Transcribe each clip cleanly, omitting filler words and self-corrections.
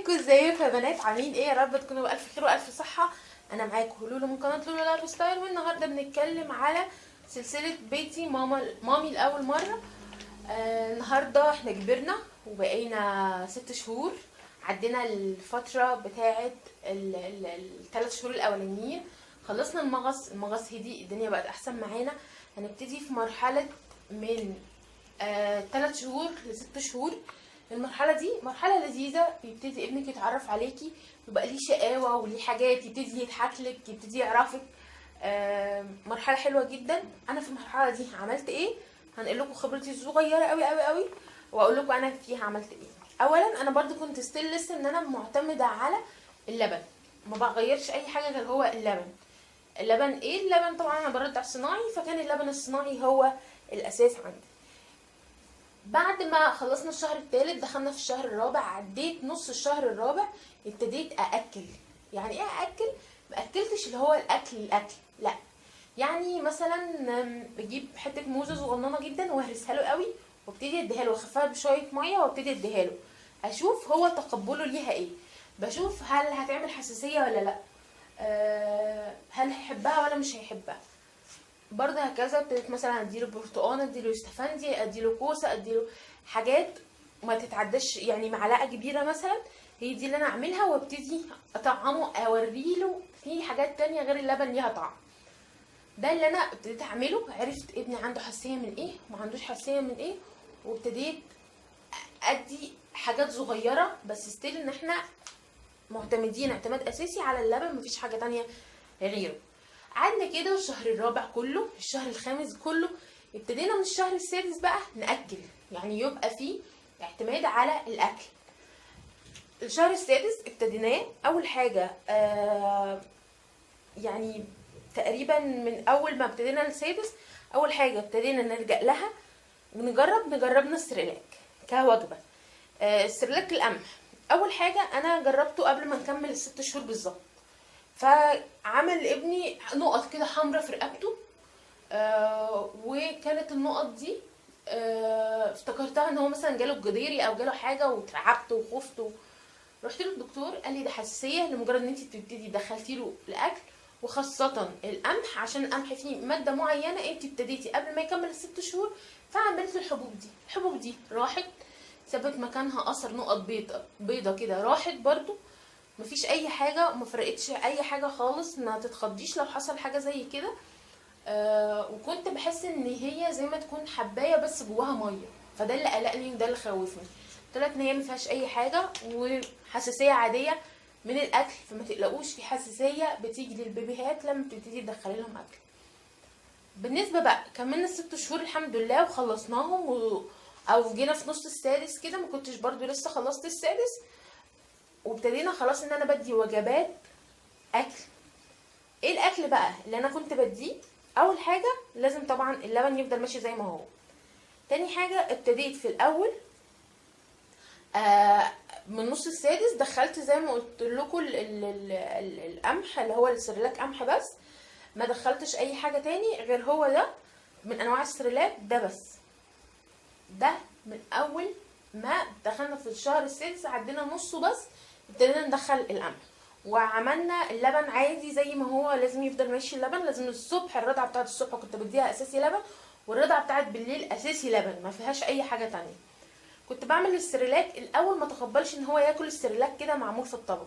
ازيكم يا بنات؟ عاملين ايه؟ يا رب تكونوا بألف خير وألف صحة. انا معاكم لولو من قناة لولو لايف ستايل، والنهارده بنتكلم على سلسلة بيتي مامي لأول مرة. النهارده احنا كبرنا وبقينا 6 شهور. عدينا الفترة بتاعة ال3 شهور الأولانيين. خلصنا المغص هدي، الدنيا بقت أحسن معانا. هنبتدي في مرحلة من 3 شهور ل6 شهور. المرحلة دي مرحلة لذيذة، بيبتدي ابنك يتعرف عليكي، يبقى ليه شقاوة وليه حاجات، يبتدي يضحكلك، يبتدي يعرفك. مرحلة حلوة جدا. انا في المرحلة دي عملت ايه؟ هنقول لكم خبرتي الصغيرة قوي قوي قوي، واقول لكم انا فيها عملت ايه. اولا انا برضو كنت ستيل لسه ان انا معتمدة على اللبن، ما بغيرش اي حاجة غير هو اللبن. اللبن ايه؟ اللبن طبعا انا برضع صناعي، فكان اللبن الصناعي هو الاساس عندي. بعد ما خلصنا الشهر الثالث دخلنا في الشهر الرابع، عديت نص الشهر الرابع ابتديت ااكل. يعني ايه ااكل؟ ما اكلتش اللي هو الاكل لا، يعني مثلا بجيب حته موزه صغننه جدا واهرسها له قوي، وابتدي اديها له، واخفها بشويه ميه وابتدي اديها له، اشوف هو تقبله ليها ايه. بشوف هل هتعمل حساسيه ولا لا، هل هيحبها ولا مش هيحبها. برضه هكذا ابتديت مثلا اديله برتقانه، اديله استفندي، اديله كوسه، اديله حاجات ما تتعداش، يعني معلقه كبيره مثلا هي دي اللي انا اعملها، وابتدي اطعمه، اوريله في حاجات تانية غير اللبن ليها طعم. ده اللي انا ابتديت اعمله. عرفت ابني عنده حساسيه من ايه وما عندوش حساسيه من ايه، وابتديت ادي حاجات صغيره بس ستيل ان احنا معتمدين اعتماد اساسي على اللبن، مفيش حاجه تانية غيره. قعدنا كده الشهر الرابع كله، الشهر الخامس كله، ابتدينا من الشهر السادس بقى نأكل، يعني يبقى فيه اعتماد على الأكل. الشهر السادس ابتديناه أول حاجة يعني تقريبا من أول ما ابتدينا السادس، أول حاجة ابتدينا نلجأ لها جربنا السريلاك كوجبة. السريلاك القمح أول حاجة أنا جربته قبل ما نكمل ال6 شهور بالظبط. فعمل ابني نقط كده حمرا في رقبته، وكانت النقط دي افتكرتها ان هو مثلا جاله الجديري او جاله حاجه، واترعبت وخفت. رحت له الدكتور قال لي ده حساسيه لمجرد ان انت بتبتدي دخلتي له الاكل، وخاصه القمح، عشان القمح فيه ماده معينه انت ابتديتي قبل ما يكمل ال6 شهور. فعملت له الحبوب دي راحت سابت مكانها اثر نقط بيضه كده، راحت برضو مفيش اي حاجه، ما فرقتش اي حاجه خالص. ما تتخضيش لو حصل حاجه زي كده. وكنت بحس ان هي زي ما تكون حبايه بس جواها ميه، فده اللي قلقني وده اللي خوفني. طلعت ان هي ما فيهاش اي حاجه وحساسيه عاديه من الاكل، فما تقلقوش، في حساسيه بتيجي للبيبيهات لما بتبتدي تدخلي لهم اكل. بالنسبه بقى كملنا ال6 شهور الحمد لله وخلصناهم او جينا في نص السادس كده، ما كنتش برضو لسه خلصت السادس، وابتدينا خلاص ان انا بدي وجبات اكل. ايه الاكل بقى اللي انا كنت بديه؟ اول حاجه لازم طبعا اللبن يفضل ماشي زي ما هو. تاني حاجه ابتديت في الاول من نص السادس دخلت زي ما قلت لكم القمح اللي هو السريلاك قمح بس، ما دخلتش اي حاجه تاني غير هو ده من انواع السريلاك ده بس. ده من اول ما دخلنا في الشهر السادس عدينا نصه بس ابتدينا ندخل القمح، وعملنا اللبن عادي زي ما هو لازم يفضل ماشي. اللبن لازم الصبح، الرضعه بتاعت الصبح كنت بديها اساسي لبن، والرضعه بتاعت بالليل اساسي لبن، ما فيهاش اي حاجه تانية. كنت بعمل السريلاك الاول ما تقبلش ان هو ياكل السريلاك كده معمول في الطبق.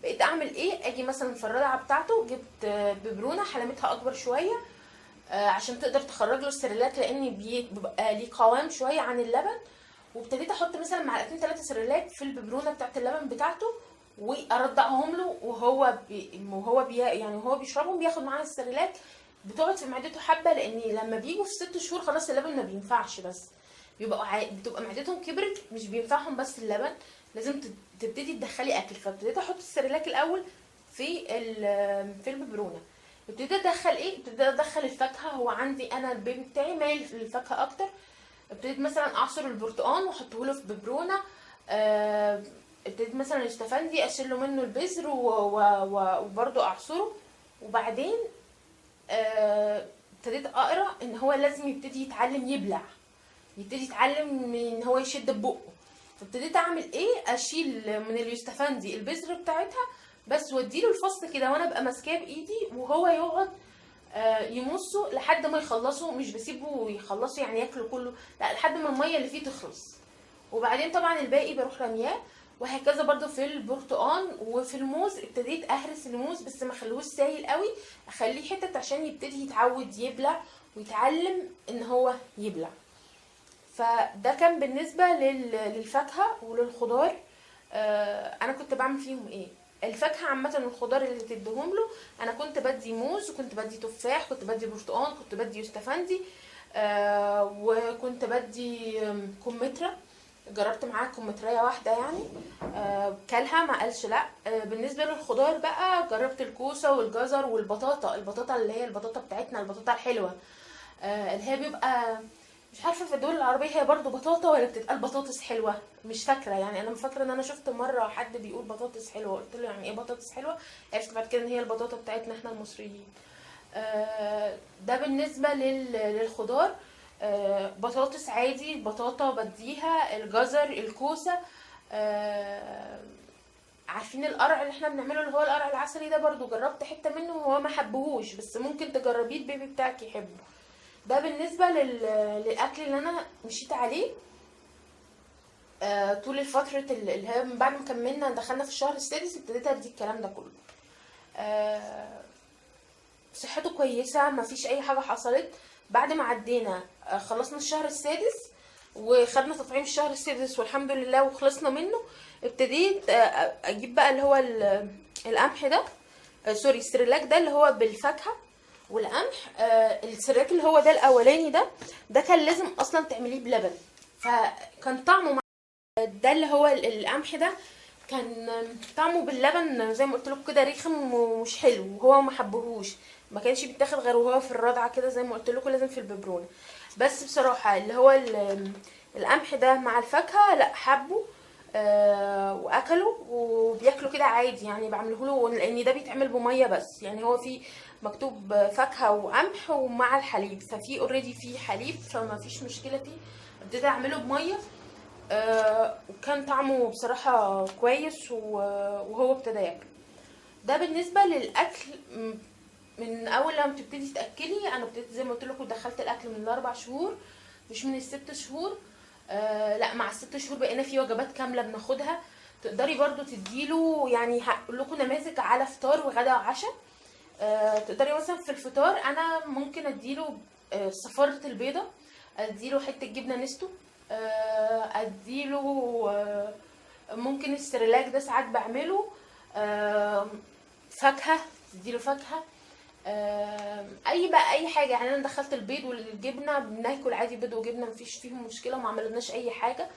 بقيت اعمل ايه؟ اجي مثلا في الرضعه بتاعته جبت ببرونه حلمتها اكبر شويه عشان تقدر تخرج له السريلاك، لان بيبقى ليه قوام شويه عن اللبن. وابتديت احط مثلا معلقتين 3 سريلاك في الببرونه بتاعت اللبن بتاعته، وارضعهم له وهو يعني وهو بيشربهم بياخد معاها السريلاك. بتقعد في معدته حبه، لان لما بيجوا في 6 شهور خلاص اللبن ما بينفعش، بس بتبقى معدتهم كبرت، مش بينفعهم بس اللبن، لازم تبتدي تدخلي اكل. فابتديت احط السريلاك الاول في الببرونه. ابتديت ادخل ايه؟ ابتديت ادخل الفاكهه. هو عندي انا البيبي بتاعي مايل للفاكهه اكتر. ابتديت مثلا اعصر البرتقال واحطه له في ببرونه. ابتديت مثلا الاستفندي اشيله منه البذر وبرده اعصره. وبعدين ابتديت اقرا ان هو لازم يبتدي يتعلم يبلع، يبتدي يتعلم ان هو يشد ببقه. فابتديت اعمل ايه، اشيل من اليوستفندي البذر بتاعتها بس، واديله الفص كده وانا ابقى ماسكاه بايدي وهو يقعد يمصه لحد ما يخلصه. مش بسيبه يخلصه يعني ياكله كله، لا، لحد ما الميه اللي فيه تخلص. وبعدين طبعا الباقي بروح رمياه. وهكذا برضو في البرتقان وفي الموز، ابتديت اهرس الموز بس ما اخليهوش سايل قوي، اخليه حتت عشان يبتدي يتعود يبلع ويتعلم ان هو يبلع. فده كان بالنسبه للفاكهه وللخضار. انا كنت بعمل فيهم ايه. الفاكهه عامه والخضار اللي تديهم له، انا كنت بدي موز وكنت بدي تفاح، كنت بدي برتقان، كنت بدي يوستفندي، وكنت بدي كمثرى. جربت معاه كمثرية واحدة يعني، كلها ما قالش لا. بالنسبة للخضار بقى، جربت الكوسة والجزر والبطاطا، البطاطا اللي هي البطاطا بتاعتنا، البطاطا الحلوة، اللي هي بيبقى مش عارفة في الدول العربية هي برضو بطاطا ولا بتتقال بطاطس حلوة، مش فاكرة يعني. انا فاكرة ان انا شفت مرة حد بيقول بطاطس حلوة، قلت له يعني ايه بطاطس حلوة؟ عرفت بعد كده ان هي البطاطا بتاعتنا احنا المصريين. ده بالنسبة للخضار. بطاطس عادي، البطاطا بديها، الجزر، الكوسة. عارفين القرع اللي احنا بنعمله اللي هو القرع العسلي ده، برضو جربت حتة منه وهو ما حبهوش، بس ممكن تجربيه البيبي بتاعك يحبه. ده بالنسبة للأكل اللي أنا مشيت عليه طول الفترة اللي هي من بعد ما كملنا دخلنا في الشهر السادس، ابتديت ادي الكلام ده كله. صحته كويسة، مفيش أي حاجة حصلت. بعد ما عدينا خلصنا الشهر السادس وخدنا تطعيم الشهر السادس والحمد لله وخلصنا منه، ابتديت اجيب بقى اللي هو القمح ده، سوري السريلاك ده اللي هو بالفاكهه والقمح. السريلاك اللي هو ده الاولاني ده كان لازم اصلا تعمليه بلبن، فكان طعمه ده اللي هو القمح ده كان طعمه باللبن زي ما قلت لكم كده رخم ومش حلو، وهو ما حبهوش، ما كانش بيتاخد غير وهو في الرضعه كده زي ما قلت لكم، لازم في الببرونه. بس بصراحه اللي هو القمح ده مع الفاكهه لا حبه، واكلوا وبياكلوا كده عادي يعني. بعمله له لان ده بيتعمل بميه بس، يعني هو في مكتوب فاكهه وقمح ومع الحليب، ففي اوريدي في حليب فما فيش مشكله فيه. ابتديت اعمله بميه، وكان طعمه بصراحه كويس وهو ابتدى ياكل. ده بالنسبه للاكل. من اول لما بتبتدي تاكلي، انا ابتديت زي ما قلت لكم دخلت الاكل من ال4 شهور مش من ال6 شهور. لا، مع ال6 شهور بقينا في وجبات كامله بناخدها. تقدري برضو تديله، يعني هقول لكم نماذج على فطار وغدا وعشاء. تقدري مثلا في الفطار انا ممكن اديله صفارة البيضة، اديله حته جبنه نستو، اديله ممكن السريلاك ده ساعات بعمله، فاكهه، تديله فاكهه، اي حاجه يعني. انا دخلت البيض والجبنه، بناكل عادي بيض وجبنه مفيش فيهم مشكله وما عملناش اي حاجه.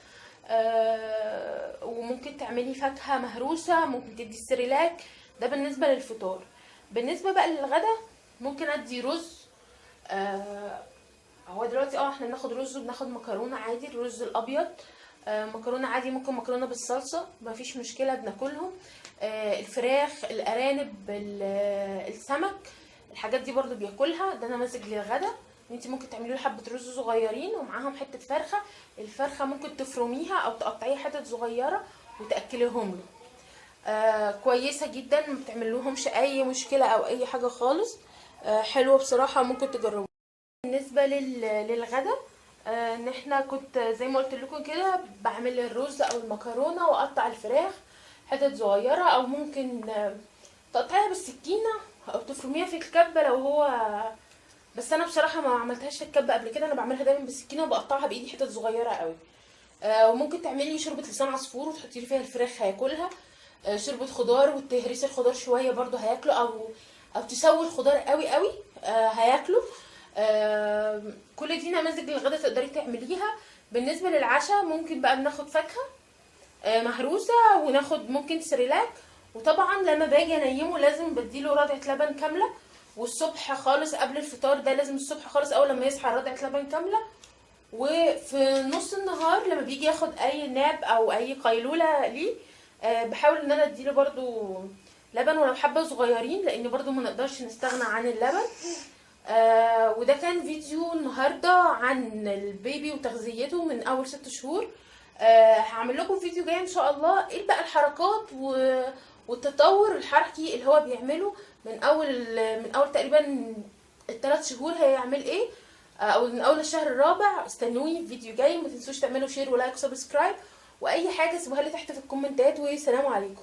وممكن تعملي فاكهه مهروسه، ممكن تدي السريلاك. ده بالنسبه للفطار. بالنسبه بقى للغدا ممكن ادي رز. هو دلوقتي احنا بناخد رز وبناخد مكرونه عادي، الرز الابيض، مكرونه عادي، ممكن مكرونه بالصلصه مفيش مشكله بناكلهم. الفراخ، الارانب، السمك، الحاجات دي برضو بياكلها. ده نماذج للغدا. انت ممكن تعملي له حبه رز صغيرين ومعاهم حته فرخه، الفرخه ممكن تفرميها او تقطعيها حتت صغيره وتاكليهم له. كويسه جدا، ما بتعملوهمش اي مشكله او اي حاجه خالص. حلوه بصراحه، ممكن تجربوها. بالنسبه للغدا، ان احنا كنت زي ما قلت لكم كده بعمل الرز او المكرونه واقطع الفراخ حتت صغيره، او ممكن تقطعيها بالسكينه او تفرميها في الكبه لو هو. بس انا بصراحه ما عملتهاش في الكبه قبل كده، انا بعملها دايما بالسكينه وبقطعها بايدي حتت صغيره قوي. وممكن تعملي شوربه لسان عصفور وتحطي فيها الفراخ هياكلها. شوربه خضار وتهرسي الخضار شويه برضو هياكلوا، او تسوي الخضار قوي قوي هياكلوا. كل دي نماذج للغدا تقدري تعمليها. بالنسبه للعشاء ممكن بقى بناخد فاكهه مهروسه، وناخد ممكن سريلاك. وطبعا لما باجي انيمه لازم بديله رضعه لبن كامله، والصبح خالص قبل الفطار ده لازم الصبح خالص اول لما يصحى رضعه لبن كامله. وفي نص النهار لما بيجي ياخد اي ناب او اي قيلوله ليه، بحاول ان انا اديله برضو لبن ولو حبه صغيرين، لان برضو ما نقدرش نستغنى عن اللبن. وده كان فيديو النهارده عن البيبي وتغذيته من اول 6 شهور. هعمل لكم فيديو جاي ان شاء الله ايه بقى الحركات والتطور الحركي اللي هو بيعمله من اول تقريبا ال3 شهور هيعمل ايه، او من اول الشهر الرابع. استنوني في فيديو جاي، ما تنسوش تعملوا شير ولايك وسبسكرايب، واي حاجه سيبوها لي تحت في الكومنتات، والسلام عليكم.